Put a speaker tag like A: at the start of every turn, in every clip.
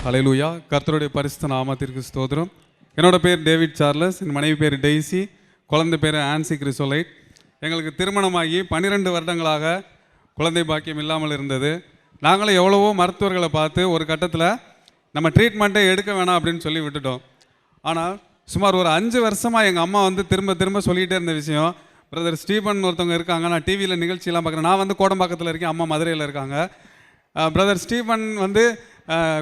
A: ஹல்லேலூயா. கர்த்தருடைய பரிசுத்த நாமத்திற்கு ஸ்தோத்திரம். என்னோட பேர் டேவிட் சார்லஸ், என் மனைவி பேர் டெய்சி, குழந்தை பேர் ஆன்சி கிறிசோலைட். எங்களுக்கு திருமணமாகி 12 வருடங்களாக குழந்தை பாக்கியம் இல்லாமல் இருந்தது. நாங்களும் எவ்வளவோ மருத்துவர்களை பார்த்து ஒரு கட்டத்தில் நம்ம ட்ரீட்மெண்ட்டே எடுக்க வேணாம் அப்படின்னு சொல்லி விட்டுட்டோம். ஆனால் சுமார் ஒரு 5 வருஷமாக எங்கள் அம்மா திரும்ப திரும்ப சொல்லிகிட்டே இருந்த விஷயம், பிரதர் ஸ்டீபன் ஒருத்தவங்க இருக்காங்க, நான் டிவியில் நிகழ்ச்சியெல்லாம் பார்க்குறேன். நான் கோடம்பாக்கத்தில் இருக்கேன், அம்மா மதுரையில் இருக்காங்க. பிரதர் ஸ்டீபன்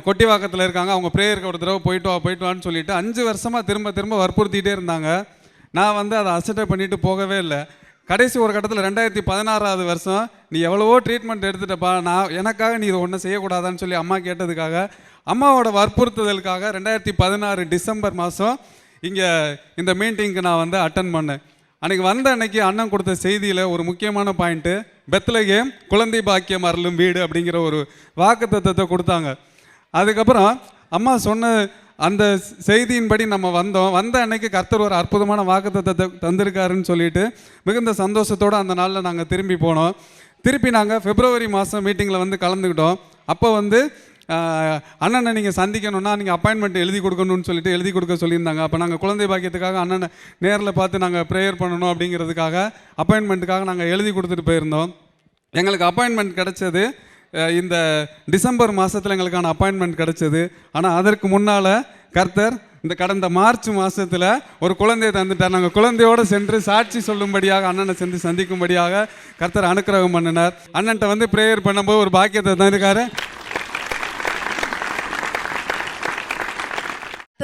A: கொட்டிவாக்கத்தில் இருக்காங்க, அவங்க ப்ரேயருக்கு ஒரு தடவை போயிட்டு வான்னு சொல்லிட்டு 5 வருஷமாக திரும்ப திரும்ப வற்புறுத்திகிட்டே இருந்தாங்க. நான் அதை அசட்டை பண்ணிட்டு போகவே இல்லை. கடைசி ஒரு கட்டத்தில் 2016 வருஷம், நீ எவ்வளவோ ட்ரீட்மெண்ட் எடுத்துட்டப்பா, எனக்காக நீ இதை ஒன்றும் செய்யக்கூடாதான்னு சொல்லி அம்மா கேட்டதுக்காக, அம்மாவோட வற்புறுத்துதலுக்காக 2016 டிசம்பர் மாதம் இங்கே இந்த மீட்டிங்க்கு நான் அட்டன் பண்ணேன். அன்னைக்கு அண்ணன் கொடுத்த செய்தியில் ஒரு முக்கியமான பாயிண்ட்டு, பெத்லகேம் குழந்தை பாக்கியம் அருளும் வீடு அப்படிங்கிற ஒரு வாக்குத்தத்தத்தை கொடுத்தாங்க. அதுக்கப்புறம் அம்மா சொன்ன அந்த செய்தியின்படி நம்ம வந்த அன்னைக்கு கர்த்தர் ஒரு அற்புதமான வாக்குத்தத்தத்தை தந்திருக்காருன்னு சொல்லிட்டு மிகுந்த சந்தோஷத்தோடு அந்த நாளில் நாங்கள் திரும்பி போனோம். திருப்பி நாங்கள் பிப்ரவரி மாதம் மீட்டிங்கில் கலந்துக்கிட்டோம். அப்போ அண்ணனை நீங்கள் சந்திக்கணுன்னா நீங்கள் அப்பாயின்மெண்ட் எழுதி கொடுக்கணும்னு சொல்லிட்டு எழுதி கொடுக்க சொல்லியிருந்தாங்க. அப்போ நாங்கள் குழந்தை பாக்கியத்துக்காக அண்ணனை நேரில் பார்த்து நாங்கள் ப்ரேயர் பண்ணணும் அப்படிங்கிறதுக்காக அப்பாயின்மெண்ட்டுக்காக நாங்கள் எழுதி கொடுத்துட்டு போயிருந்தோம். எங்களுக்கு அப்பாயின்மெண்ட் கிடச்சது இந்த டிசம்பர் மாதத்தில் எங்களுக்கான அப்பாயின்மெண்ட் கிடச்சிது. ஆனால் அதற்கு முன்னால் கர்த்தர் இந்த கடந்த மார்ச் மாதத்தில் ஒரு குழந்தையை தந்துட்டார். நாங்கள் குழந்தையோடு சென்று சாட்சி சொல்லும்படியாக அண்ணனை சென்று சந்திக்கும்படியாக கர்த்தர் அனுக்கிரகம் பண்ணினார். அண்ணன்ட்ட ப்ரேயர் பண்ணும்போது ஒரு பாக்கியத்தை தந்திருக்காரு.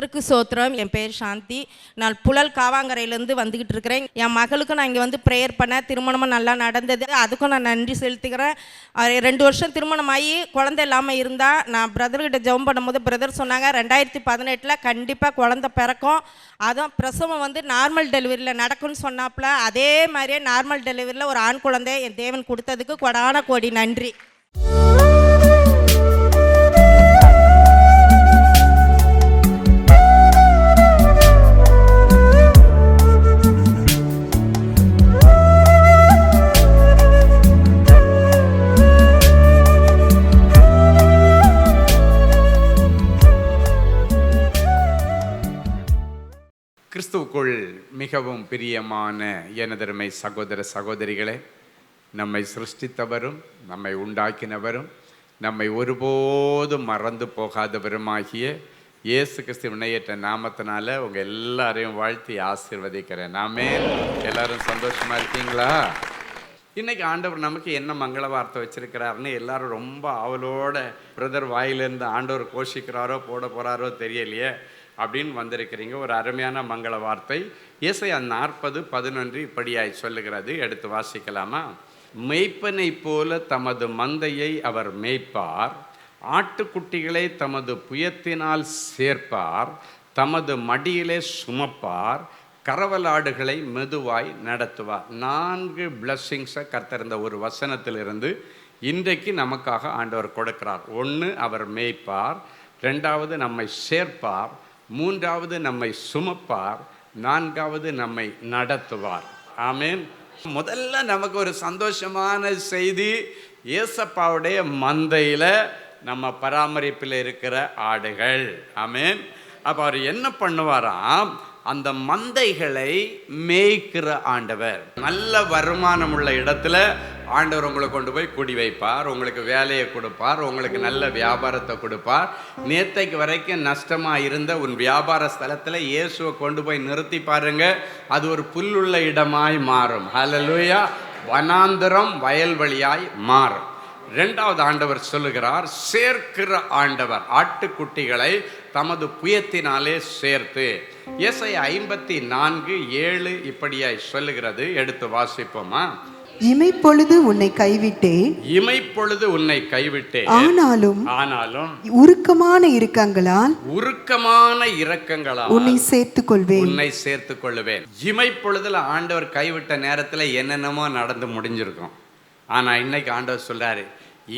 B: கர்த்தருக்கு சோத்திரம். என் பேர் சாந்தி. நான் புழல் காவாங்கரையிலேருந்து வந்துக்கிட்டு இருக்கிறேன். என் மகளுக்கும் நான் இங்கே ப்ரேயர் பண்ண திருமணமும் நல்லா நடந்தது. அதுக்கும் நான் நன்றி செலுத்துக்கிறேன். 2 வருஷம் திருமணமாகி குழந்தை இல்லாமல் இருந்தால் நான் பிரதர்கிட்ட ஜெபம் பண்ணும்போது பிரதர் சொன்னாங்க 2018 கண்டிப்பாக குழந்தை பிறக்கும், அதுவும் பிரசவம் நார்மல் டெலிவரியில் நடக்கும்னு சொன்னாப்புல. அதே மாதிரியே நார்மல் டெலிவரியில் ஒரு ஆண் குழந்தை என் தேவன் கொடுத்ததுக்கு கொடான கோடி நன்றி.
C: கிறிஸ்துவுக்குள் மிகவும் பிரியமான எனதருமை சகோதர சகோதரிகளே, நம்மை சிருஷ்டித்தவரும் நம்மை உண்டாக்கினவரும் நம்மை ஒருபோதும் மறந்து போகாதவருமாகிய இயேசு கிறிஸ்து வினையேற்ற நாமத்தினால உங்கள் எல்லாரையும் வாழ்த்தி ஆசீர்வதிக்கிறேன். நாமே எல்லாரும் சந்தோஷமாக இருக்கீங்களா? இன்றைக்கி ஆண்டவர் நமக்கு என்ன மங்கள வார்த்தை வச்சுருக்கிறாருன்னு எல்லாரும் ரொம்ப ஆவலோட பிரதர் வாயிலேருந்து ஆண்டவர் கோஷிக்கிறாரோ போட போகிறாரோ தெரியலையே அப்படின்னு வந்திருக்கிறீங்க. ஒரு அருமையான மங்கள வார்த்தை ஏசாயா 40:11 இப்படியாய் சொல்லுகிறது. எடுத்து வாசிக்கலாமா? மெய்ப்பனை போல தமது மந்தையை அவர் மேய்ப்பார், ஆட்டுக்குட்டிகளை தமது புயத்தினால் சேர்ப்பார், தமது மடியிலே சுமப்பார், கரவலாடுகளை மெதுவாய் நடத்துவார். 4 பிளஸ்ஸிங்ஸை கர்த்தர் இந்த ஒரு வசனத்திலிருந்து இன்றைக்கு நமக்காக ஆண்டவர் கொடுக்கிறார். 1, அவர் மேய்ப்பார். 2வது, நம்மை சேர்ப்பார். 3வது, நம்மை சுமப்பார். 4வது, நம்மை நடத்துவார். ஆமேன். முதல்ல நமக்கு ஒரு சந்தோஷமான செய்தி, ஏசப்பாவுடைய மந்தையில் நம்ம பராமரிப்பில் இருக்கிற ஆடுகள். ஆமேன். அப்போ அவர் என்ன பண்ணுவாராம், அந்த மந்தைகளை மேய்க்கிற ஆண்டவர். நல்ல வருமானம் உள்ள இடத்துல ஆண்டவர் உங்களை கொண்டு போய் குடி வைப்பார், உங்களுக்கு வேலையை கொடுப்பார், உங்களுக்கு நல்ல வியாபாரத்தை கொடுப்பார். நேற்றைக்கு வரைக்கும் நஷ்டமாக இருந்த உன் வியாபார ஸ்தலத்தில் இயேசுவை கொண்டு போய் நிறுத்தி பாருங்க, அது ஒரு புல்லுள்ள இடமாய் மாறும். ஹல்லேலூயா. வனாந்தரம் வயல்வெளியாய் மாறும். 2வது ஆண்டவர் சொல்லுகிறார், சேர்க்கிற ஆண்டவர். ஆட்டுக்குட்டிகளை தமது புயத்தினாலே சேர்த்து. ஏசாயா 54:7 இப்படியாய் சொல்லுகிறது. எடுத்து வாசிப்போமா?
D: இமைப்பொழுது உன்னை கைவிட்டேன்,
C: இமைப்பொழுது உன்னை கைவிட்டேன்,
D: ஆனாலும் உருக்கமான இரக்கங்களால் உன்னை சேர்த்துக் கொள்வேன்.
C: இமைப்பொழுதுல ஆண்டவர் கைவிட்ட நேரத்தில் என்னென்னமோ நடந்து முடிஞ்சிருக்கும். ஆனால் இன்னைக்கு ஆண்டவர் சொல்றாரு,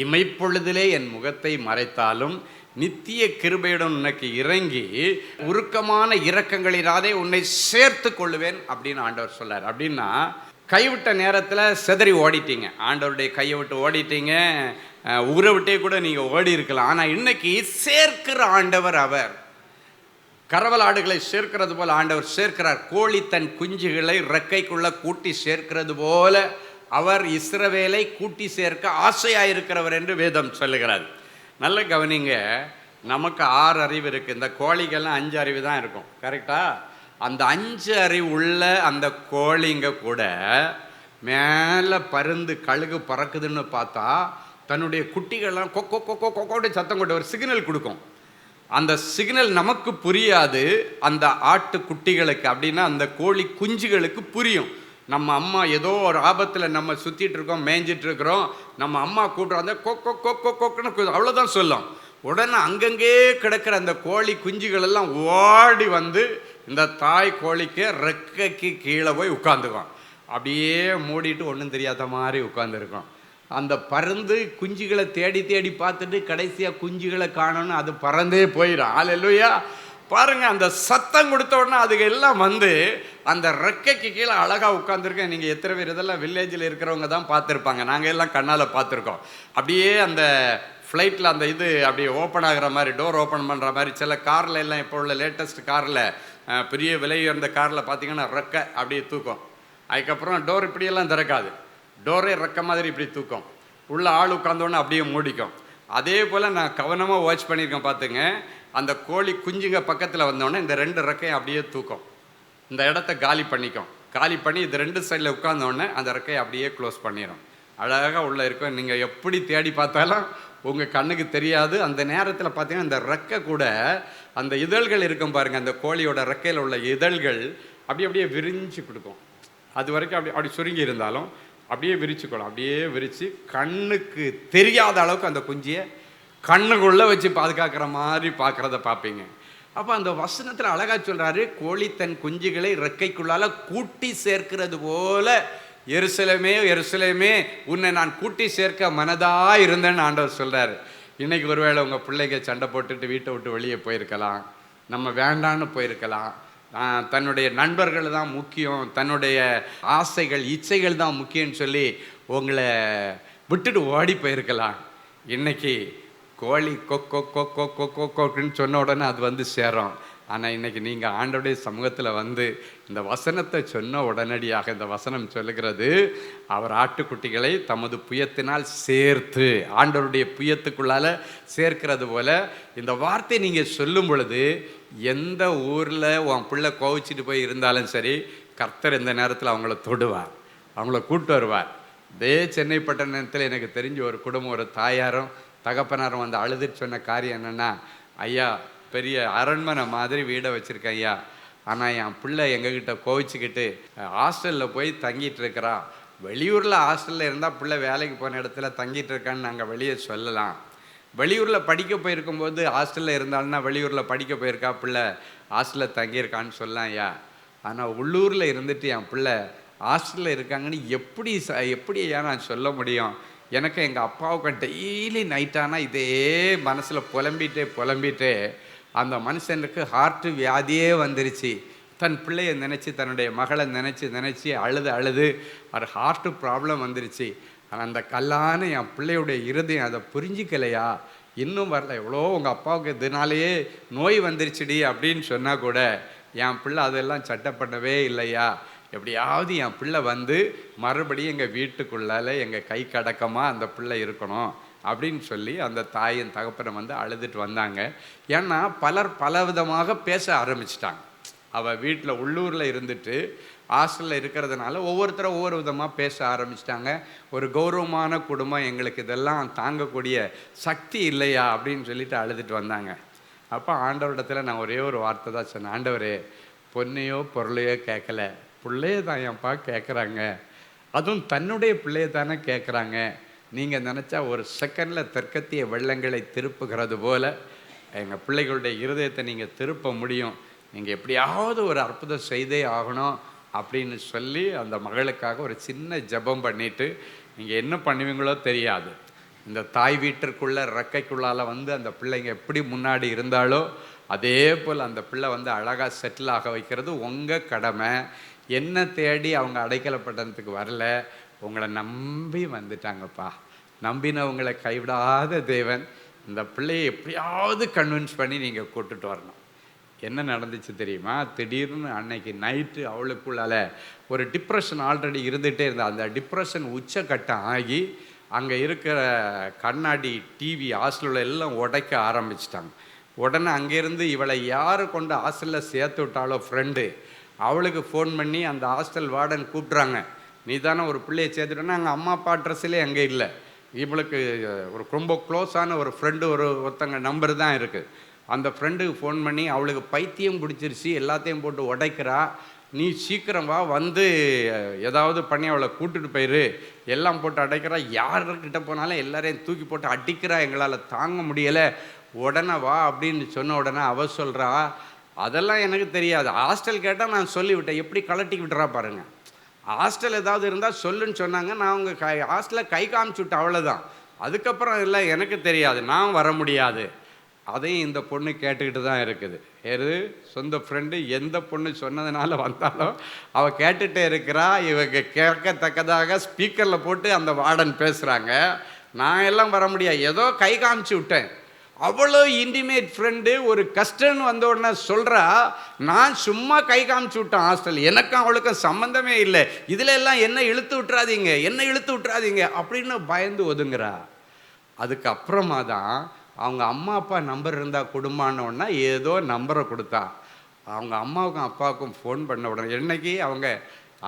C: இமைப்பொழுதிலே என் முகத்தை மறைத்தாலும் நித்திய கிருபையுடன் உனக்கு இறங்கி உருக்கமான இரக்கங்களினாலே உன்னை சேர்த்து கொள்ளுவேன் அப்படின்னு ஆண்டவர் சொல்றார். அப்படின்னா கைவிட்ட நேரத்தில் சிதறி ஓடிட்டீங்க, ஆண்டவருடைய கையை விட்டு ஓடிட்டீங்க, ஊரை விட்டே கூட நீங்கள் ஓடி இருக்கலாம். ஆனால் இன்னைக்கு சேர்க்கிற ஆண்டவர் அவர். கறவல் ஆடுகளை சேர்க்கிறது போல ஆண்டவர் சேர்க்கிறார். கோழி தன் குஞ்சுகளை ரெக்கைக்குள்ள கூட்டி சேர்க்கிறது போல அவர் இஸ்ரவேலை கூட்டி சேர்க்க ஆசையாயிருக்கிறவர் என்று வேதம் சொல்லுகிறார். நல்ல கவனிங்க, நமக்கு 6 அறிவு இருக்குது. இந்த கோழிகள்லாம் 5 அறிவு தான் இருக்கும், கரெக்டா? அந்த 5 அறிவு உள்ள அந்த கோழிங்க கூட மேலே பருந்து கழுகு பறக்குதுன்னு பார்த்தா தன்னுடைய குட்டிகள்லாம் கொக்கோ கொக்கோ கொக்கோட சத்தம் கொண்டு ஒரு சிக்னல் கொடுக்கும். அந்த சிக்னல் நமக்கு புரியாது, அந்த ஆட்டு குட்டிகளுக்கு, அப்படின்னா அந்த கோழி குஞ்சுகளுக்கு புரியும். நம்ம அம்மா ஏதோ ஒரு ஆபத்தில் நம்ம சுற்றிட்டு இருக்கோம், மேய்ஞ்சிட்டு இருக்கிறோம், நம்ம அம்மா கூப்பிட்றோம், அந்த கொக்கோ கொக்கோ கொக்குன்னு அவ்வளோதான் சொல்லும். உடனே அங்கங்கே கிடக்கிற அந்த கோழி குஞ்சுகள் எல்லாம் ஓடி வந்து இந்த தாய் கோழிக்கு ரெக்கைக்கு கீழே போய் உட்காந்துக்குவோம். அப்படியே மூடிட்டு ஒன்றும் தெரியாத மாதிரி உட்காந்துருக்கோம். அந்த பருந்து குஞ்சுகளை தேடி தேடி பார்த்துட்டு கடைசியாக குஞ்சுகளை காணணும், அது பறந்தே போயிடும். அல்லேலூயா. பாருங்க, அந்த சத்தம் கொடுத்த உடனே அதுக்கு எல்லாம் வந்து அந்த ரெக்கைக்கு கீழே அழகாக உட்காந்துருக்கேன். நீங்கள் எத்தனை பேர் இதெல்லாம் வில்லேஜில் இருக்கிறவங்க தான் பார்த்துருப்பாங்க, நாங்கள் எல்லாம் கண்ணால் பார்த்துருக்கோம். அப்படியே அந்த ஃப்ளைட்டில் அந்த இது அப்படியே ஓப்பன் ஆகிற மாதிரி, டோர் ஓப்பன் பண்ணுற மாதிரி சில காரில் எல்லாம், இப்போ உள்ள லேட்டஸ்ட் காரில், பெரிய விலை உயர்ந்த காரில் பார்த்தீங்கன்னா ரெக்கை அப்படியே தூக்கும். அதுக்கப்புறம் டோர் இப்படியெல்லாம் திறக்காது, டோரே ரெக்க மாதிரி இப்படி தூக்கும். உள்ள ஆள் உட்காந்தோடனே அப்படியே மூடிக்கும். அதே போல் நான் கவனமாக வாட்ச் பண்ணியிருக்கேன். பார்த்துங்க, அந்த கோழி குஞ்சுங்க பக்கத்தில் வந்தோடனே இந்த 2 ரெக்கையும் அப்படியே தூக்கும், இந்த இடத்த காலி பண்ணிக்கும். காலி பண்ணி இது 2 சைடில் உட்காந்தோடனே அந்த ரெக்கையை அப்படியே க்ளோஸ் பண்ணிடும். அழகாக உள்ளே இருக்கும். நீங்கள் எப்படி தேடி பார்த்தாலும் உங்கள் கண்ணுக்கு தெரியாது. அந்த நேரத்தில் பார்த்தீங்கன்னா இந்த ரெக்கை கூட அந்த இதழ்கள் இருக்கும் பாருங்கள், அந்த கோழியோட ரெக்கையில் உள்ள இதழ்கள் அப்படியே விரிஞ்சு கொடுக்கும். அது வரைக்கும் அப்படி சுருங்கி இருந்தாலும் அப்படியே விரிச்சுக்கணும். அப்படியே விரித்து கண்ணுக்கு தெரியாத அளவுக்கு அந்த குஞ்சியை கண்ணுக்குள்ளே வச்சு பாதுகாக்கிற மாதிரி பார்க்குறத பார்ப்பீங்க. அப்போ அந்த வசனத்தில் அழகாக சொல்கிறாரு, கோழி தன் குஞ்சுகளை ரெக்கைக்குள்ளால் கூட்டி சேர்க்கிறது போல எருசலேமே எருசலேமே உன்னை நான் கூட்டி சேர்க்க மனதாக இருந்தேன்னு ஆண்டவர் சொல்கிறார். இன்றைக்கி ஒருவேளை உங்கள் பிள்ளைங்க சண்டை போட்டுட்டு வீட்டை விட்டு வெளியே போயிருக்கலாம், நம்ம வேண்டான்னு போயிருக்கலாம், தன்னுடைய நண்பர்கள் தான் முக்கியம், தன்னுடைய ஆசைகள் இச்சைகள் தான் முக்கியம்னு சொல்லி உங்களை விட்டுட்டு ஓடி போயிருக்கலாம். இன்னைக்கு கோழி கொக்கோ கொக்கோ கொக்கோ கொக்குன்னு சொன்ன உடனே அது வந்து சேரும். ஆனால் இன்றைக்கி நீங்கள் ஆண்டவருடைய சமூகத்தில் வந்து இந்த வசனத்தை சொன்ன உடனடியாக இந்த வசனம் சொல்லுகிறது, அவர் ஆட்டுக்குட்டிகளை தமது புயத்தினால் சேர்த்து, ஆண்டவருடைய புயத்துக்குள்ளால் சேர்க்கிறது போல இந்த வார்த்தை நீங்கள் சொல்லும் பொழுது எந்த ஊரில் உன் பிள்ளை கோவிச்சிட்டு போய் இருந்தாலும் சரி, கர்த்தர் இந்த நேரத்தில் அவங்கள தொடுவார், அவங்கள கூட்டு வருவார். இதே சென்னை பட்டணத்தில் எனக்கு தெரிஞ்ச ஒரு குடும்பம், ஒரு தாயாரும் தகப்பனாரும் வந்து அழுதுட்டு சொன்ன காரியம் என்னென்னா, ஐயா பெரிய அரண்மனை மாதிரி வீடை வச்சுருக்கேன் ஐயா, ஆனால் என் பிள்ளை எங்ககிட்ட கோவிச்சுக்கிட்டு ஹாஸ்டலில் போய் தங்கிட்டு இருக்கிறான். வெளியூரில் ஹாஸ்டலில் இருந்தால் பிள்ளை வேலைக்கு போன இடத்துல தங்கிட்டு இருக்கான்னு நாங்கள் வெளியே சொல்லலாம். வெளியூரில் படிக்க போயிருக்கும்போது ஹாஸ்டலில் இருந்தாலும்னா வெளியூரில் படிக்க போயிருக்கா பிள்ளை, ஹாஸ்டலில் தங்கியிருக்கான்னு சொல்லலாம் ஐயா. ஆனால் உள்ளூரில் இருந்துட்டு என் பிள்ளை ஹாஸ்டலில் இருக்காங்கன்னு எப்படி ஐயா நான் சொல்ல முடியும்? எனக்கு எங்கள் அப்பாவுக்கு டெய்லி நைட்டானால் இதே மனசில் புலம்பிட்டே அந்த மனுஷனுக்கு ஹார்ட்டு வியாதியே வந்துருச்சு. தன் பிள்ளையை நினச்சி, தன்னுடைய மகளை நினச்சி அழுது ஒரு ஹார்ட்டு ப்ராப்ளம் வந்துருச்சு. ஆனால் அந்த கல்லான என் பிள்ளையுடைய இருதயம் அதை புரிஞ்சிக்கலையா, இன்னும் வரல, எவ்வளோ உங்கள் அப்பாவுக்கு இதனாலேயே நோய் வந்துருச்சுடி அப்படின்னு சொன்னால் கூட என் பிள்ளை அதெல்லாம் சட்டை பண்ணவே இல்லையா, எப்படியாவது என் பிள்ளை வந்து மறுபடியும் எங்கள் வீட்டுக்குள்ளால் எங்கள் கை கடக்கமாக அந்த பிள்ளை இருக்கணும் அப்படின்னு சொல்லி அந்த தாயின் தகப்பனை வந்து அழுதுட்டு வந்தாங்க. ஏன்னா பலர் பல விதமாக பேச ஆரம்பிச்சிட்டாங்க. அவள் வீட்டில் உள்ளூரில் இருந்துட்டு ஹாஸ்டலில் இருக்கிறதுனால ஒவ்வொருத்தரும் ஒவ்வொரு விதமாக பேச ஆரம்பிச்சிட்டாங்க. ஒரு கௌரவமான குடும்பம், எங்களுக்கு இதெல்லாம் தாங்கக்கூடிய சக்தி இல்லையா அப்படின்னு சொல்லிட்டு அழுதுட்டு வந்தாங்க. அப்போ ஆண்டவரிடத்தில் நான் ஒரே ஒரு வார்த்தை தான் சொன்னேன், ஆண்டவரே பொண்ணையோ பொருளையோ கேட்கல, பிள்ளைய தான் என்ப்பா கேட்குறாங்க, அதுவும் தன்னுடைய பிள்ளைய தானே கேட்குறாங்க. நீங்கள் நினச்சா ஒரு செகண்டில் தெற்கத்திய வெள்ளங்களை திருப்புகிறது போல் எங்கள் பிள்ளைகளுடைய இருதயத்தை நீங்கள் திருப்ப முடியும், நீங்கள் எப்படியாவது ஒரு அற்புதம் செய்தே ஆகணும் அப்படின்னு சொல்லி அந்த மகளுக்காக ஒரு சின்ன ஜெபம் பண்ணிவிட்டு, நீங்கள் என்ன பண்ணுவீங்களோ தெரியாது, இந்த தாய் வீட்டிற்குள்ளே ரெக்கைக்குள்ளால் வந்து அந்த பிள்ளைங்க எப்படி முன்னாடி இருந்தாலோ அதே போல் அந்த பிள்ளை வந்து அழகாக செட்டில் ஆக வைக்கிறது உங்கள் கடமை. என்ன தேடி அவங்க அடைக்கலப்பட்டதுக்கு வரல, உங்களை நம்பி வந்துட்டாங்கப்பா. நம்பினவங்களை கைவிடாத தேவன். இந்த பிள்ளையை எப்படியாவது கன்வின்ஸ் பண்ணி நீங்கள் கூட்டுட்டு வரணும். என்ன நடந்துச்சு தெரியுமா? திடீர்னு அன்னைக்கு நைட்டு அவளுக்குள்ளால ஒரு டிப்ரெஷன் ஆல்ரெடி இருந்துகிட்டே இருந்தா. அந்த டிப்ரெஷன் உச்சக்கட்டம் ஆகி அங்கே இருக்கிற கண்ணாடி டிவி ஹாஸ்டலில் எல்லாம் உடைக்க ஆரம்பிச்சிட்டாங்க. உடனே அங்கேருந்து இவளை யார் கொண்டு ஹாஸ்டலில் சேர்த்து விட்டாலோ ஃப்ரெண்டு, அவளுக்கு ஃபோன் பண்ணி அந்த ஹாஸ்டல் வார்டன் கூப்பிட்றாங்க. நீ தானே ஒரு பிள்ளையை சேர்த்துட்டோன்னா அங்கே அம்மா அப்பா அட்ரஸ்லேயே அங்கே இல்லை. இவளுக்கு ஒரு ரொம்ப க்ளோஸான ஒரு ஃப்ரெண்டு ஒருத்தங்க நம்பர் தான் இருக்குது. அந்த ஃப்ரெண்டுக்கு ஃபோன் பண்ணி அவளுக்கு பைத்தியம் பிடிச்சிருச்சு, எல்லாத்தையும் போட்டு உடைக்கிறா, நீ சீக்கிரம் வா, வந்து ஏதாவது பண்ணி அவளை கூட்டுட்டு போயிரு, எல்லாம் போட்டு அடைக்கிறா, யார்கிட்ட போனாலும் எல்லாரையும் தூக்கி போட்டு அடிக்கிறா, எங்களால் தாங்க முடியலை, உடனே வா அப்படின்னு சொன்ன உடனே அவ சொல்கிறா, அதெல்லாம் எனக்கு தெரியாது, ஹாஸ்டல் கேட்டால் நான் சொல்லிவிட்டேன். எப்படி கலட்டி விட்டுறா பாருங்கள். ஹாஸ்டல் ஏதாவது இருந்தால் சொல்லுன்னு சொன்னாங்க, நான் அவங்க ஹாஸ்டலில் கை காமிச்சு விட்டேன், அவ்வளோதான். அதுக்கப்புறம் இல்லை எனக்கு தெரியாது, நான் வர முடியாது. அதையும் இந்த பொண்ணு கேட்டுக்கிட்டு தான் இருக்குது. சொந்த ஃப்ரெண்டு எந்த பொண்ணு சொன்னதுனால வந்தாலும் அவள் கேட்டுகிட்டே இருக்கிறா. இவங்க கேட்கத்தக்கதாக ஸ்பீக்கரில் போட்டு அந்த வார்டன் பேசுகிறாங்க. நான் எல்லாம் வர முடியாது, ஏதோ கை காமிச்சு விட்டேன். அவ்வளோ இன்டிமேட் ஃப்ரெண்டு ஒரு கஷ்டம்னு வந்த உடனே சொல்கிறா, நான் சும்மா கை காமிச்சு விட்டேன் ஹாஸ்டல், எனக்கும் அவளுக்கும் சம்மந்தமே இல்லை, இதில் எல்லாம் என்ன இழுத்து விட்டுறாதீங்க அப்படின்னு பயந்து ஒதுங்குறா. அதுக்கப்புறமா தான் அவங்க அம்மா அப்பா நம்பர் இருந்தால் கொடுமானோன்னா ஏதோ நம்பரை கொடுத்தா. அவங்க அம்மாவுக்கும் அப்பாவுக்கும் ஃபோன் பண்ண உடனே என்னைக்கு அவங்க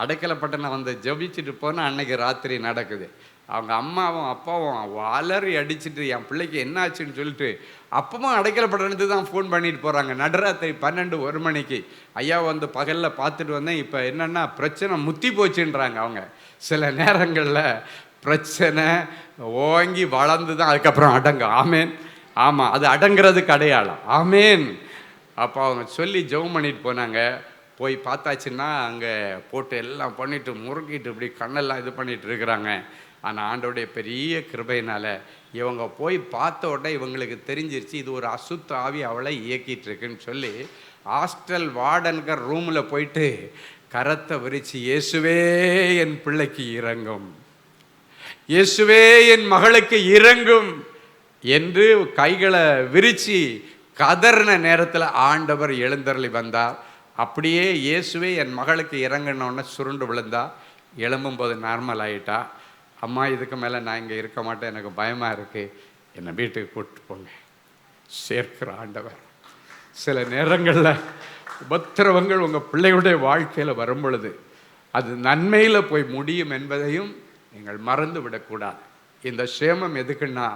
C: அடைக்கலப்பட்டணம் வந்து ஜபிச்சுட்டு போனால் அன்னைக்கு ராத்திரி நடக்குது. அவங்க அம்மாவும் அப்பாவும் அலறி அடிச்சுட்டு என் பிள்ளைக்கு என்ன ஆச்சுன்னு சொல்லிட்டு அப்பவும் அடைக்கலப்பட்டணத்துக்கு தான் ஃபோன் பண்ணிட்டு போகிறாங்க. நடுராத்திரி 12-1 மணிக்கு ஐயா வந்து பகலில் பார்த்துட்டு வந்தேன், இப்போ என்னென்னா பிரச்சனை முத்தி போச்சுன்றாங்க. அவங்க சில நேரங்களில் பிரச்சனை ஓங்கி வளர்ந்து தான் அதுக்கப்புறம் அடங்கும். ஆமேன். ஆமாம், அது அடங்கிறதுக்கு அடையாளம். ஆமேன். அப்போ அவங்க சொல்லி ஜெபம் பண்ணிட்டு போனாங்க. போய் பார்த்தாச்சுன்னா அங்கே போட்டு எல்லாம் பண்ணிட்டு முறுக்கிட்டு இப்படி கண்ணெல்லாம் இது பண்ணிட்டு இருக்கிறாங்க. ஆனால் ஆண்டவருடைய பெரிய கிருபையினால் இவங்க போய் பார்த்த உடனே இவங்களுக்கு தெரிஞ்சிருச்சு இது ஒரு அசுத்த ஆவி அவளை இயக்கிட்டு இருக்குன்னு சொல்லி ஹாஸ்டல் வார்டன்கர் ரூமில் போயிட்டு கரத்தை விரிச்சு, இயேசுவே என் பிள்ளைக்கு இறங்கும், இயேசுவே என் மகளுக்கு இறங்கும் என்று கைகளை விரிச்சு கதறின நேரத்தில் ஆண்டவர் எழுந்தருளி வந்தார். அப்படியே இயேசுவே என் மகளுக்கு இறங்கினோன்னு சுருண்டு விழுந்தா. எழும்பும்போது நார்மல் ஆகிட்டா. அம்மா, இதுக்கு மேலே நான் இங்கே இருக்க மாட்டேன், எனக்கு பயமாக இருக்குது, என்னை வீட்டுக்கு கூப்பிட்டு போங்க. சேர்க்கிற ஆண்டவர். சில நேரங்களில் உபத்திரவங்கள் உங்கள் பிள்ளைகளுடைய வாழ்க்கையில் வரும் பொழுது அது நன்மையில் போய் முடியும் என்பதையும் நீங்கள் மறந்து விடக்கூடாது. இந்த சேமம் எதுக்குன்னா,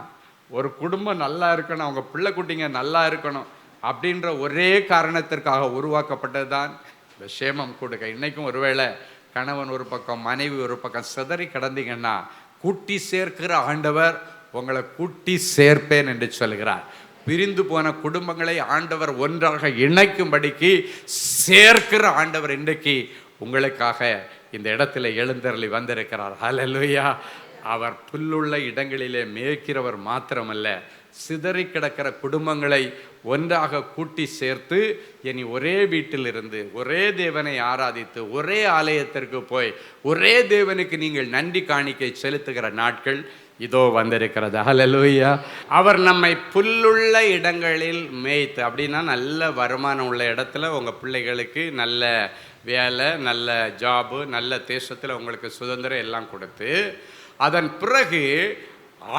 C: ஒரு குடும்பம் நல்லா இருக்கணும், அவங்க பிள்ளை குட்டிங்க நல்லா இருக்கணும் அப்படின்ற ஒரே காரணத்திற்காக உருவாக்கப்பட்டது தான் இந்த சேமம் கொடுக்க. இன்றைக்கும் ஒருவேளை கணவன் ஒரு பக்கம் மனைவி ஒரு பக்கம் சிதறி கிடந்தீங்கன்னா கூட்டி சேர்க்கிற ஆண்டவர் உங்களை கூட்டி சேர்ப்பேன் என்று சொல்கிறார். பிரிந்து போன குடும்பங்களை ஆண்டவர் ஒன்றாக இணைக்கும்படிக்கு சேர்க்கிற ஆண்டவர் இன்றைக்கு உங்களுக்காக இந்த இடத்துல எழுந்தருளி வந்திருக்கிறார். ஹல்லேலூயா. அவர் புல்லுள்ள இடங்களிலே மேய்க்கிறவர் மாத்திரமல்ல, சிதறி கிடக்கிற குடும்பங்களை ஒன்றாக கூட்டி சேர்த்து இனி ஒரே வீட்டில் இருந்து ஒரே தேவனை ஆராதித்து ஒரே ஆலயத்திற்கு போய் ஒரே தேவனுக்கு நீங்கள் நன்றி காணிக்கை செலுத்துகிற நாட்கள் இதோ வந்திருக்கிறது. ஹல்லேலூயா. அவர் நம்மை புல்லுள்ள இடங்களில் மேய்த்து, அப்படின்னா நல்ல வருமானம் உள்ள இடத்துல உங்கள் பிள்ளைகளுக்கு நல்ல வேலை, நல்ல ஜாபு, நல்ல தேசத்தில் உங்களுக்கு சுதந்திரம் எல்லாம் கொடுத்து, அதன் பிறகு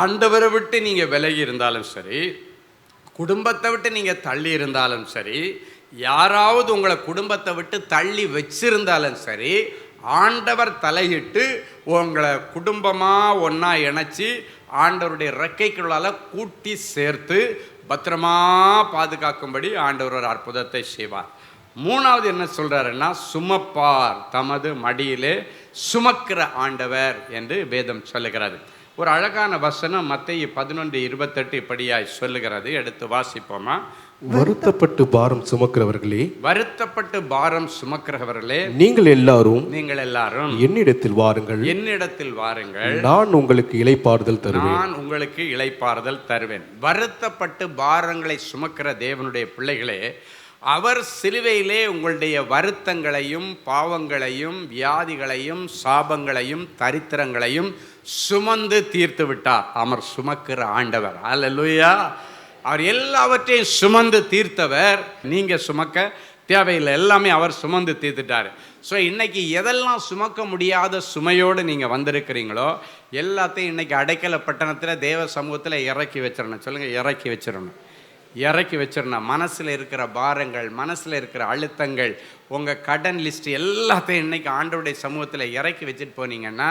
C: ஆண்டவரை விட்டு நீங்கள் விலகி இருந்தாலும் சரி, குடும்பத்தை விட்டு நீங்கள் தள்ளி இருந்தாலும் சரி, யாராவது உங்களை குடும்பத்தை விட்டு தள்ளி வச்சிருந்தாலும் சரி, ஆண்டவர் தலையிட்டு உங்களை குடும்பமாக ஒன்றா இணைச்சி ஆண்டவருடைய ரெக்கைக்குள்ளால் கூட்டி சேர்த்து பத்திரமா பாதுகாக்கும்படி ஆண்டவர் ஒரு அற்புதத்தை செய்வார். மூணாவது என்ன சொல்கிறாருன்னா, சுமப்பார், தமது மடியிலே சுமக்கிற ஆண்டவர் என்று வேதம் சொல்லுகிறது. ஒரு அழகான வசனம் மத்தேயு 11:28 இப்படியாய் சொல்லுகிறது. எடுத்து வாசிப்போமா?
E: வருத்தப்பட்டு பாரம் சுமக்கிறவர்களே,
C: வருத்தப்பட்டு பாரம் சுமக்கிறவர்களே,
E: நீங்கள் எல்லாரும் என்னிடத்தில் வாருங்கள், நான் உங்களுக்கு இளைப்பாறுதல் தருவேன்.
C: வருத்தப்பட்டு பாரங்களை சுமக்கிற தேவனுடைய பிள்ளைகளே, அவர் சிலுவையிலே உங்களுடைய வருத்தங்களையும் பாவங்களையும் வியாதிகளையும் சாபங்களையும் தரித்திரங்களையும் சுமந்து தீர்த்து விட்டார். அவர் சுமக்கிற ஆண்டவர். அல்லேலூயா. அவர் எல்லாவற்றையும் சுமந்து தீர்த்தவர். நீங்கள் சுமக்க தேவையில்லை, எல்லாமே அவர் சுமந்து தீர்த்துட்டார். ஸோ இன்னைக்கு எதெல்லாம் சுமக்க முடியாத சுமையோடு நீங்கள் வந்திருக்கிறீங்களோ எல்லாத்தையும் இன்னைக்கு அடைக்கல பட்டணத்தில் தேவ சமூகத்தில் இறக்கி வச்சிடணும். சொல்லுங்கள், இறக்கி வச்சிடணும். இறக்கி வச்சிடணும். மனசில் இருக்கிற பாரங்கள், மனசில் இருக்கிற அழுத்தங்கள், உங்கள் கடன் லிஸ்ட் எல்லாத்தையும் இன்னைக்கு ஆண்டவருடைய சமூகத்தில் இறக்கி வச்சுட்டு போனீங்கன்னா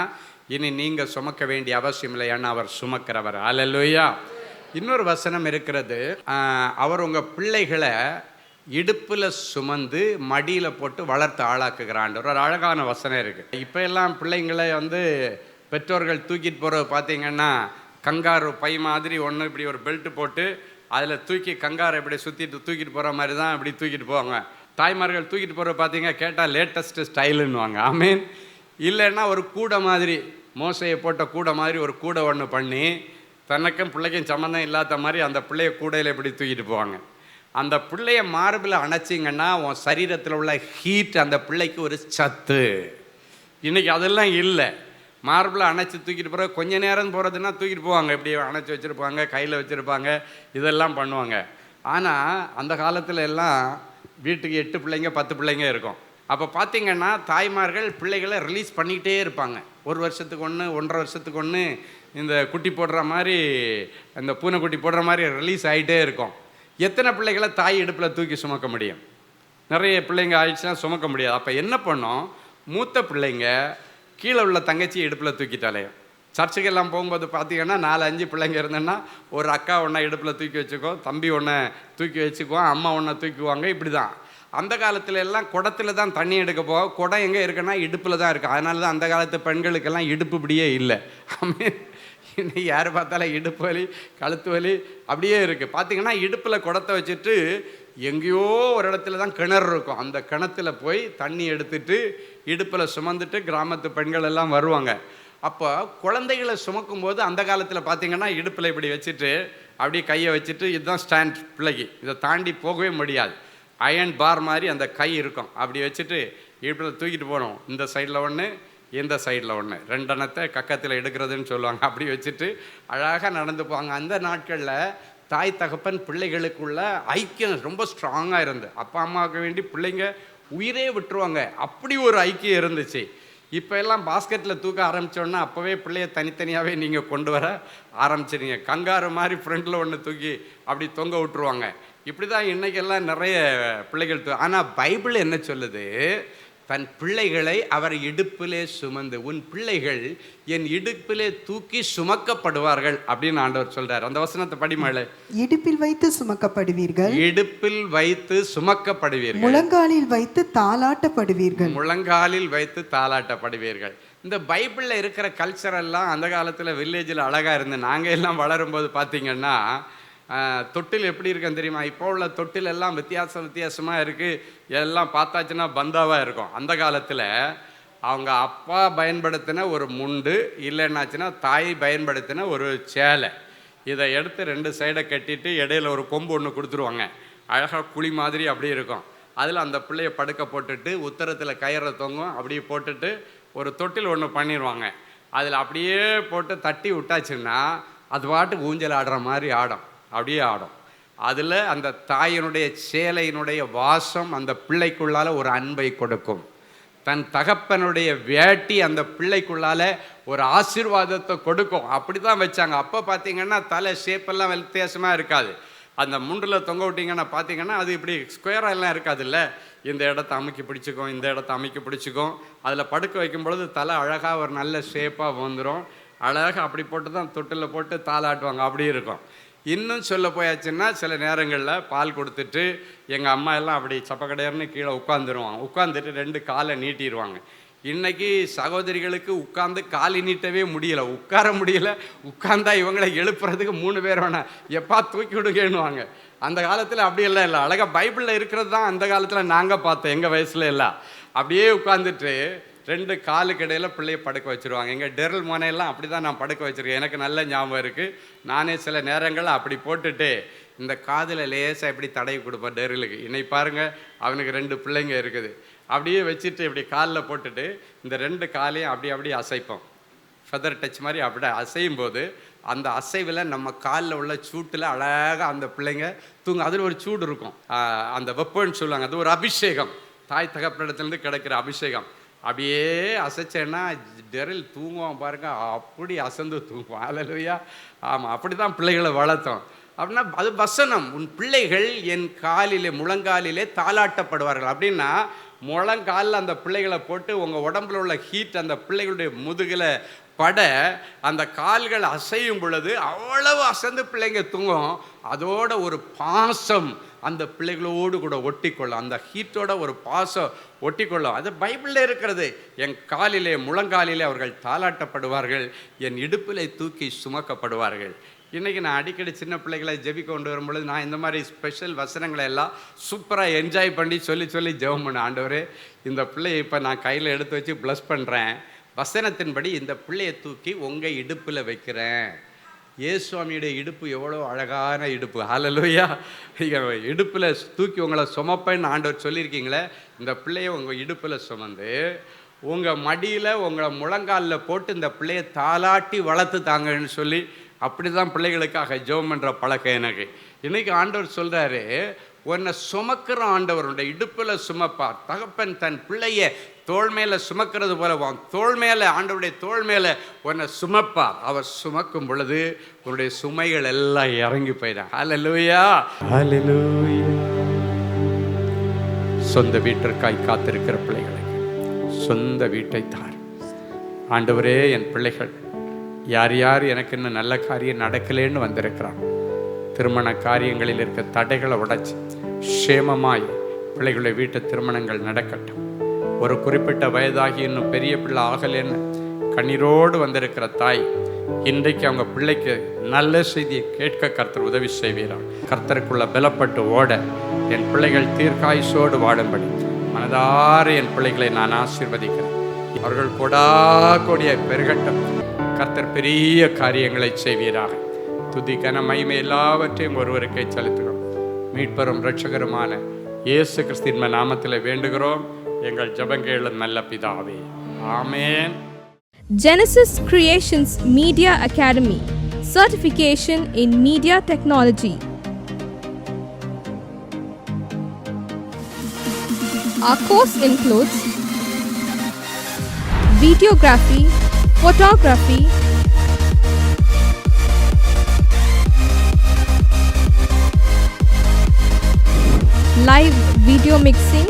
C: இனி நீங்கள் சுமக்க வேண்டிய அவசியம் இல்லை. ஏன்னா அவர் சுமக்கிறவர். அல்லேலூயா. இன்னொரு வசனம் இருக்கிறது, அவர் உங்கள் பிள்ளைகளை இடுப்பில் சுமந்து மடியில் போட்டு வளர்த்து ஆளாக்குகிறான். ஒரு அழகான வசனம் இருக்குது. இப்போ எல்லாம் பிள்ளைங்களை பெற்றோர்கள் தூக்கிட்டு போகிறது பார்த்தீங்கன்னா கங்காரு பை மாதிரி ஒன்று இப்படி ஒரு பெல்ட் போட்டு அதில் தூக்கி கங்காரை இப்படி சுற்றிட்டு தூக்கிட்டு போகிற மாதிரி தான் இப்படி தூக்கிட்டு போவாங்க. தாய்மார்கள் தூக்கிட்டு போகிற பார்த்தீங்க கேட்டால் லேட்டஸ்ட்டு ஸ்டைலுன்னுவாங்க. ஆமீன். இல்லைன்னா ஒரு கூடை மாதிரி, மோசையை போட்ட கூடை மாதிரி ஒரு கூடை ஒன்று பண்ணி தனக்கும் பிள்ளைக்கும் சம்மந்தம் இல்லாத மாதிரி அந்த பிள்ளைய கூடையில் இப்படி தூக்கிட்டு போவாங்க. அந்த பிள்ளைய மார்பில் அணைச்சிங்கன்னா உன் சரீரத்தில் உள்ள ஹீட் அந்த பிள்ளைக்கு ஒரு சத்து. இன்றைக்கி அதெல்லாம் இல்லை. மார்பில் அணைச்சி தூக்கிட்டு போகிற கொஞ்ச நேரம் போகிறதுனா தூக்கிட்டு போவாங்க, இப்படி அணைச்சி வச்சுருப்பாங்க, கையில் வச்சுருப்பாங்க, இதெல்லாம் பண்ணுவாங்க. ஆனால் அந்த காலத்தில் எல்லாம் வீட்டுக்கு 8 பிள்ளைங்க 10 பிள்ளைங்க இருக்கும். அப்போ பார்த்திங்கன்னா தாய்மார்கள் பிள்ளைகளை ரிலீஸ் பண்ணிக்கிட்டே இருப்பாங்க. 1 வருஷத்துக்கு ஒன்று, 1.5 வருஷத்துக்கு ஒன்று இந்த குட்டி போடுற மாதிரி, இந்த பூனைக்குட்டி போடுற மாதிரி ரிலீஸ் ஆகிட்டே இருக்கும். எத்தனை பிள்ளைகளை தாய் இடுப்பில் தூக்கி சுமக்க முடியும்? நிறைய பிள்ளைங்க ஆயிடுச்சுன்னா சுமக்க முடியாது. அப்போ என்ன பண்ணோம், மூத்த பிள்ளைங்க கீழே உள்ள தங்கச்சி இடுப்பில் தூக்கிட்டாலே. சர்ச்சுக்கெல்லாம் போகும்போது பார்த்தீங்கன்னா 4-5 பிள்ளைங்க இருந்தேன்னா ஒரு அக்கா ஒன்றை இடுப்பில் தூக்கி வச்சுக்கோ, தம்பி ஒன்றை தூக்கி வச்சுக்குவோம், அம்மா ஒன்றை தூக்குவாங்க. இப்படி தான். அந்த காலத்துல எல்லாம் குடத்தில் தான் தண்ணி எடுக்க போக, குடம் எங்கே இருக்குன்னா இடுப்பில் தான் இருக்குது. அதனால தான் அந்த காலத்து பெண்களுக்கெல்லாம் இடுப்பு இப்படியே இல்லை. இன்னைக்கு யார் பார்த்தாலும் இடுப்பு வலி, கழுத்து வலி அப்படியே இருக்குது. பார்த்தீங்கன்னா இடுப்பில் குடத்தை வச்சுட்டு எங்கேயோ ஒரு இடத்துல தான் கிணறு இருக்கும். அந்த கிணத்துல போய் தண்ணி எடுத்துட்டு இடுப்பில் சுமந்துட்டு கிராமத்து பெண்கள் எல்லாம் வருவாங்க. அப்போ குழந்தைகளை சுமக்கும் போது அந்த காலத்தில் பார்த்தீங்கன்னா இடுப்பில் இப்படி வச்சுட்டு அப்படியே கையை வச்சுட்டு, இதுதான் ஸ்டாண்ட் பிள்ளைக்கு, இதை தாண்டி போகவே முடியாது. அயன் பார் மாதிரி அந்த கை இருக்கும். அப்படி வச்சுட்டு இடுப்பில் தூக்கிட்டு போகணும். இந்த சைடில் ஒன்று, இந்த சைடில் ஒன்று, 2 அணத்தை கக்கத்தில் எடுக்கிறதுன்னு சொல்லுவாங்க. அப்படி வச்சுட்டு அழகாக நடந்து போவாங்க. அந்த நாட்களில் தாய் தகப்பன் பிள்ளைகளுக்குள்ள ஐக்கியம் ரொம்ப ஸ்ட்ராங்காக இருந்து, அப்பா அம்மாவுக்கு வேண்டி பிள்ளைங்க உயிரே விட்டுருவாங்க. அப்படி ஒரு ஐக்கியம் இருந்துச்சு. இப்போ எல்லாம் பாஸ்கெட்டில் தூக்க ஆரம்பித்தோன்னா அப்போவே பிள்ளைய தனித்தனியாகவே நீங்கள் கொண்டு வர ஆரம்பிச்சிடுங்க. கங்காரு மாதிரி ஃப்ரெண்டில் ஒன்று தூக்கி அப்படி தொங்க விட்டுருவாங்க. இப்படி தான் இன்றைக்கெல்லாம் நிறைய பிள்ளைகள் ஆனால் பைபிள் என்ன சொல்லுது, தன் பிள்ளைகளை அவர் இடுப்பிலே சுமந்து, உன் பிள்ளைகள் என் இடுப்பிலே தூக்கி சுமக்கப்படுவார்கள் அப்படின்னு ஆண்டவர் சொல்றார். அந்த வசனத்தை படிமாளே.
D: இடுப்பில் வைத்து சுமக்கப்படுவீர்கள்,
C: இடுப்பில் வைத்து சுமக்கப்படுவீர்கள்,
D: முழங்காலில் வைத்து தாளாட்டப்படுவீர்கள்,
C: முழங்காலில் வைத்து தாளாட்டப்படுவீர்கள். இந்த பைபிளில் இருக்கிற கல்ச்சர் எல்லாம் அந்த காலத்தில் வில்லேஜில் அழகாக இருந்து, நாங்கள் எல்லாம் வளரும்போது பார்த்தீங்கன்னா தொட்டில் எப்படி இருக்குன்னு தெரியுமா? இப்போ உள்ள தொட்டில் எல்லாம் வித்தியாசமாக இருக்குது. எல்லாம் பார்த்தாச்சுன்னா பந்தாவாக இருக்கும். அந்த காலத்தில் அவங்க அப்பா பயன்படுத்தின ஒரு முண்டு, இல்லைன்னாச்சுன்னா தாய் பயன்படுத்தின ஒரு சேலை, இதை எடுத்து 2 சைடை கட்டிட்டு இடையில ஒரு கொம்பு ஒன்று கொடுத்துருவாங்க. அழகாக குழி மாதிரி அப்படி இருக்கும். அதில் அந்த பிள்ளைய படுக்க போட்டுட்டு உத்தரத்தில் கயிறை தொங்கும், அப்படியே போட்டுட்டு ஒரு தொட்டில் ஒன்று பண்ணிடுவாங்க. அதில் அப்படியே போட்டு தட்டி விட்டாச்சுன்னா அது பாட்டுக்கு ஊஞ்சல் ஆடுற மாதிரி ஆடும், அப்படியே ஆடும். அதில் அந்த தாயினுடைய சேலையினுடைய வாசம் அந்த பிள்ளைக்குள்ளால ஒரு அன்பை கொடுக்கும். தன் தகப்பனுடைய வேட்டி அந்த பிள்ளைக்குள்ளால ஒரு ஆசீர்வாதத்தை கொடுக்கும். அப்படி தான் வச்சாங்க. அப்போ பார்த்தீங்கன்னா தலை ஷேப்பெல்லாம் வித்தியாசமாக இருக்காது. அந்த முண்டில் தொங்க விட்டிங்கன்னா பார்த்தீங்கன்னா அது இப்படி ஸ்கொயராக எல்லாம் இருக்காதுல்ல. இந்த இடத்த அமைக்கி பிடிச்சிக்கும், இந்த இடத்த அமைக்கி பிடிச்சிக்கும். அதில் படுக்க வைக்கும் பொழுது தலை அழகாக ஒரு நல்ல ஷேப்பாக வந்துடும். அழகாக அப்படி போட்டு தான் தொட்டில் போட்டு தாளாட்டுவாங்க. அப்படி இருக்கும். இன்னும் சொல்ல போயாச்சுன்னா சில நேரங்களில் பால் கொடுத்துட்டு எங்கள் அம்மா எல்லாம் அப்படி சப்பக்கடையர்னு கீழே உட்காந்துருவாங்க. உட்காந்துட்டு 2 காலை நீட்டிடுவாங்க. இன்றைக்கி சகோதரிகளுக்கு உட்காந்து காலி நீட்டவே முடியலை, உட்கார முடியல. உட்காந்தா இவங்களை எழுப்புறதுக்கு 3 பேர் வேணாம், எப்பா தூக்கி விடுங்கன்னுவாங்க. அந்த காலத்தில் அப்படியெல்லாம் இல்லை. அழகாக பைபிளில் இருக்கிறது தான் அந்த காலத்தில் நாங்கள் பார்த்தோம். எங்கள் வயசில் எல்லாம் அப்படியே உட்காந்துட்டு 2 காலுக்கு இடையில் பிள்ளைய படுக்க வச்சுருவாங்க. எங்கள் டெரல் மோனையெல்லாம் அப்படி தான் நான் படுக்க வச்சுருக்கேன். எனக்கு நல்ல ஞாபகம் இருக்குது. நானே சில நேரங்களில் அப்படி போட்டுட்டு இந்த காதில் லேசாக எப்படி தடவி கொடுப்பேன் டெரிலுக்கு. இன்னைக்கு பாருங்கள், அவனுக்கு 2 பிள்ளைங்க இருக்குது. அப்படியே வச்சுட்டு இப்படி காலில் போட்டுட்டு இந்த 2 காலையும் அப்படியே அசைப்போம். ஃபெதர் டச் மாதிரி அப்படியே அசையும் போது அந்த அசைவில் நம்ம காலில் உள்ள சூட்டில் அழகாக அந்த பிள்ளைங்க தூங்க. அதில் ஒரு சூடு இருக்கும், அந்த வெப்பம்னு சொல்லுவாங்க. அது ஒரு அபிஷேகம், தாய் தகப்பனிடத்துலேருந்து கிடைக்கிற அபிஷேகம். அப்படியே அசைச்சேன்னா டெரில் தூங்குவான் பாருங்க, அப்படி அசந்து தூங்குவான். அல்லேலூயா. ஆமாம், அப்படி தான் பிள்ளைகளை வளர்த்தோம். அப்படின்னா அது வசனம். உன் பிள்ளைகள் என் காலிலே முழங்காலிலே தாளாட்டப்படுவார்கள். அப்படின்னா முழங்காலில் அந்த பிள்ளைகளை போட்டு உங்கள் உடம்புல உள்ள ஹீட் அந்த பிள்ளைகளுடைய முதுகில் பட அந்த கால்கள் அசையும் பொழுது அவ்வளவு அசந்து பிள்ளைங்க தூங்கும். அதோட ஒரு பாசம் அந்த பிள்ளைகளோடு கூட ஒட்டிக்கொள்ளும், அந்த ஹீட்டோட ஒரு பாசம் ஒட்டிக்கொள்ளும். அது பைபிளில் இருக்கிறது. என் காலிலே முழங்காலிலே அவர்கள் தாளாட்டப்படுவார்கள், என் இடுப்பிலே தூக்கி சுமக்கப்படுவார்கள். இன்றைக்கி நான் அடிக்கடி சின்ன பிள்ளைகளை ஜெபிக்க கொண்டு வரும்பொழுது நான் இந்த மாதிரி ஸ்பெஷல் வசனங்களை எல்லாம் சூப்பராக என்ஜாய் பண்ணி சொல்லி ஜெபம் பண்ணேன். ஆண்டவரே, இந்த பிள்ளையை இப்போ நான் கையில் எடுத்து வச்சு ப்ளஸ் பண்ணுறேன். வசனத்தின்படி இந்த பிள்ளையை தூக்கி உங்கள் இடுப்பில் வைக்கிறேன். இயேசுவாமியுடைய இடுப்பு எவ்வளோ அழகான இடுப்பு. ஹல்லேலூயா. இடுப்பில் தூக்கி உங்களை சுமப்பேன்னு ஆண்டவர் சொல்லியிருக்கீங்களே, இந்த பிள்ளையை உங்கள் இடுப்பில் சுமந்து உங்கள் மடியில் உங்களை முழங்காலில் போட்டு இந்த பிள்ளையை தாளாட்டி வளர்த்து தாங்கன்னு சொல்லி அப்படி தான் பிள்ளைகளுக்காக ஜெபம் பண்ணுற பழக்கம் எனக்கு. இன்றைக்கி ஆண்டவர் சொல்கிறாரு, உன்னை சுமக்கிற ஆண்டவருடைய இடுப்பில் சுமப்பார். தகப்பன் தன் பிள்ளையை தோள் மேலே சுமக்கிறது போல தோள் மேலே, ஆண்டவருடைய தோள் மேலே உன்னை சுமப்பார். அவர் சுமக்கும் பொழுது உன்னுடைய சுமைகள் எல்லாம் இறங்கி போயிடும். ஹல்லேலூயா, ஹல்லேலூயா. சொந்த வீட்டிற்காய் காத்திருக்கிற பிள்ளைகளுக்கு சொந்த வீட்டை தார். ஆண்டவரே, என் பிள்ளைகள் யார் எனக்கு இன்னும் நல்ல காரியம் நடக்கலேன்னு வந்திருக்கிறான். திருமண காரியங்களில் இருக்க தடைகளை உடைச்சி சேமமாய் பிள்ளைகளுடைய வீட்டு திருமணங்கள் நடக்கட்டும். ஒரு குறிப்பிட்ட வயதாகி இன்னும் பெரிய பிள்ளை ஆகலேன்னு கண்ணீரோடு வந்திருக்கிற தாய், இன்றைக்கு அவங்க பிள்ளைக்கு நல்ல செய்தியை கேட்க கர்த்தர் உதவி செய்வீரார். கர்த்தருக்குள்ள பலப்பட்டு ஓட என் பிள்ளைகள் தீர்க்காயுசோடு வாழும்படி மனதார என் பிள்ளைகளை நான் ஆசீர்வதிக்கிறேன். அவர்கள் கொடிய பெருகட்டும். கர்த்தர் பெரிய காரியங்களை செய்வீராக. துதி கன மகிமை எல்லாவற்றையும் ஒருவருக்கே செலுத்துகிறோம். மீட்பரும் இரட்சகருமான இயேசு கிறிஸ்துவின் நாமத்தில் வேண்டுகிறோம். எங்கள் ஜெபங்கேளும் நல்ல பிதாவே, ஆமென்.
F: Genesis Creations Media Academy, certification in media technology. Our course includes videography, photography, live video mixing,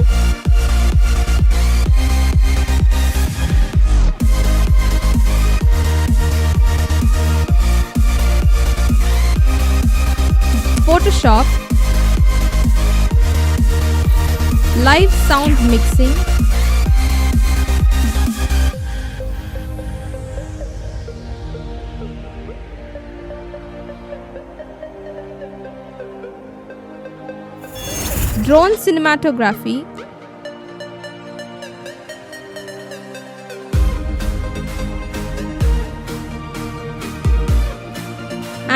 F: Photoshop, live sound mixing, drone cinematography,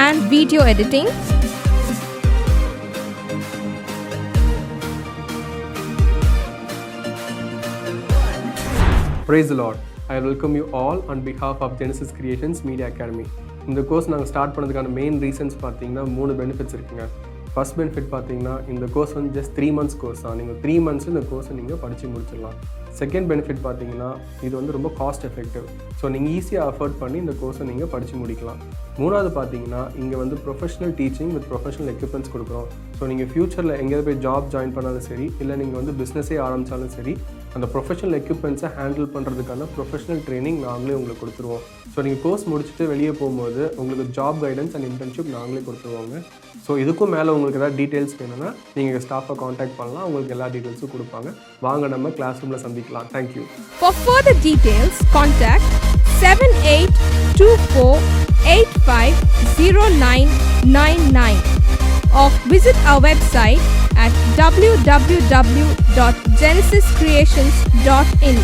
F: and video editing.
G: Praise the Lord. I welcome you all on behalf of Genesis Creations Media Academy. இந்த course நாங்கள் start பண்ணதுக்கான main reasons பார்த்தீங்கன்னா 3 benefits இருக்குங்க. First benefit பார்த்தீங்கன்னா இந்த course வந்து just 3 months course தான். நீங்கள் 3 months இந்த கோர்ஸை நீங்கள் படித்து முடிச்சிடலாம். செகண்ட் பெனிஃபிட் பார்த்தீங்கன்னா இது வந்து ரொம்ப காஸ்ட் எஃபெக்டிவ். ஸோ நீங்கள் ஈஸியாக அஃபோர்ட் பண்ணி இந்த கோர்ஸை நீங்கள் படித்து முடிக்கலாம். மூணாவது பார்த்தீங்கன்னா இங்கே வந்து professional teaching with professional equipments கொடுக்குறோம். ஸோ நீங்கள் ஃப்யூச்சரில் எங்கேயாவது போய் ஜாப் ஜாயின் பண்ணாலும் சரி, இல்லை நீங்கள் வந்து பிஸ்னஸே ஆரம்பித்தாலும் சரி, அந்த ப்ரொஃபஷனல் எக்யூப்மெண்ட்ஸை ஹேண்டில் பண்ணுறதுக்கான ப்ரொஃபஷனல் ட்ரைனிங் நாங்களே உங்களுக்கு கொடுத்துருவோம். ஸோ நீங்கள் கோர்ஸ் முடிச்சுட்டு வெளியே போகும்போது உங்களுக்கு ஜாப் கைடன்ஸ் அண்ட் இன்டர்ன்ஷிப் நாங்களே கொடுத்துருவாங்க. ஸோ இதுக்கும் மேலே உங்களுக்கு ஏதாவது டீட்டெயில்ஸ் வேணும்னா நீங்கள் ஸ்டாஃபை காண்டாக்ட் பண்ணலாம். உங்களுக்கு எல்லா டீட்டெயில்ஸும் கொடுப்பாங்க. வாங்க நம்ம கிளாஸ் ரூமில் சந்திக்கலாம். Thank you.
F: For further details, contact 7824850999 or visit our website at www.genesiscreations.in.